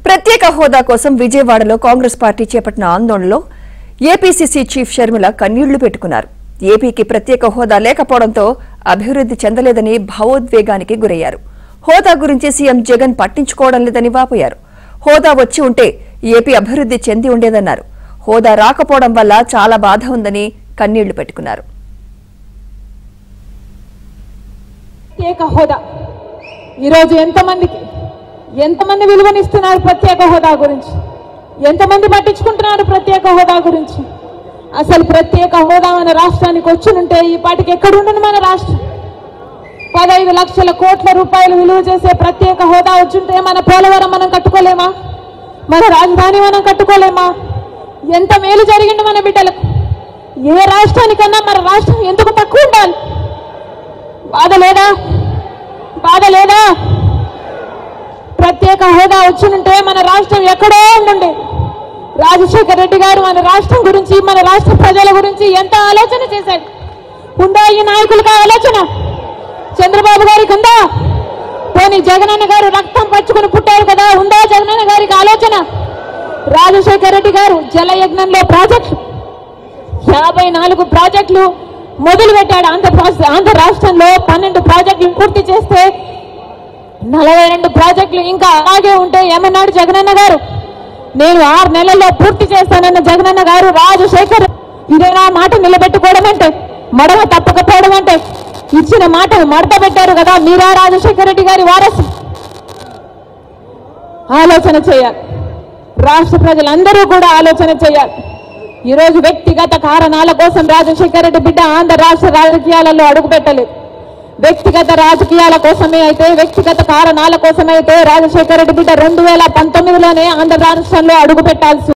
ప్రత్యేక హోదా కోసం విజయవాడలో కాంగ్రెస్ పార్టీ చేపట్టిన ఆందోళనలో ఏపీసీసీ చీఫ్ షర్మిల కన్నీళ్లు పెట్టుకున్నారు. ఏపీకి ప్రత్యేక హోదా లేకపోవడంతో అభివృద్ధి చెందలేదని భావోద్వేగానికి గురయ్యారు. హోదా గురించి సీఎం జగన్ పట్టించుకోవడం లేదని వాపోయారు. హోదా వచ్చి ఉంటే ఏపీ అభివృద్ధి చెంది ఉండేదన్నారు. హోదా రాకపోవడం వల్ల చాలా బాధ ఉందని కన్నీళ్లు పెట్టుకున్నారు. ప్రత్యేక హోదా ఈరోజు ఎంతమంది విలువనిస్తున్నారు? ప్రత్యేక హోదా గురించి ఎంతమంది పట్టించుకుంటున్నారు? ప్రత్యేక హోదా గురించి అసలు ప్రత్యేక హోదా మన రాష్ట్రానికి వచ్చునుంటే ఈ పాటికి ఎక్కడుండను మన రాష్ట్రం. 15 లక్షల కోట్ల రూపాయలు విలువ చేసే ప్రత్యేక హోదా వచ్చుంటే మన పోలవరం మనం కట్టుకోలేమా? మన రాజధాని మనం కట్టుకోలేమా? ఎంత మేలు జరిగింది మన బిడ్డలకు. ఏ రాష్ట్రానికన్నా మన రాష్ట్రం ఎందుకు తక్కువ ఉండాలి? బాధ లేదా? ప్రత్యేక హోదా వచ్చునుంటే మన రాష్ట్రం ఎక్కడో ఉండుండే. రాజశేఖర రెడ్డి గారు మన రాష్ట్రం గురించి, మన రాష్ట్ర ప్రజల గురించి ఎంత ఆలోచన చేశారు. ఉందా ఈ నాయకులకు ఆలోచన? చంద్రబాబు గారికి ఉందా? పోనీ జగనన్న గారు రక్తం పచ్చుకుని పుట్టారు కదా, ఉందా జగనన్న గారికి ఆలోచన? రాజశేఖర రెడ్డి గారు జలయజ్ఞంలో ప్రాజెక్టులు 54 ప్రాజెక్టులు మొదలు పెట్టాడు. ఆంధ్ర రాష్ట్రంలో 12 ప్రాజెక్టులు పూర్తి చేస్తే 42 ప్రాజెక్టులు ఇంకా అలాగే ఉంటే ఏమన్నాడు జగనన్న గారు? నేను 6 నెలల్లో పూర్తి చేస్తానన్న జగనన్న గారు రాజశేఖర్ ఇదేనా మాట నిలబెట్టుకోవడం అంటే? మడమ తప్పకపోవడం అంటే? ఇచ్చిన మాట మడత పెట్టారు కదా. మీరా రాజశేఖర రెడ్డి గారి వారసు? ఆలోచన చేయాలి. రాష్ట్ర ప్రజలందరూ కూడా ఆలోచన చేయాలి. ఈరోజు వ్యక్తిగత కారణాల కోసం రాజశేఖర రెడ్డి బిడ్డ ఆంధ్ర రాష్ట్ర రాజకీయాలలో అడుగుపెట్టలేదు. వ్యక్తిగత రాజకీయాల కోసమే అయితే, వ్యక్తిగత కారణాల కోసమైతే రాజశేఖర రెడ్డి బిడ్డ 2019లోనే ఆంధ్ర రాష్ట్రంలో అడుగు పెట్టాల్సి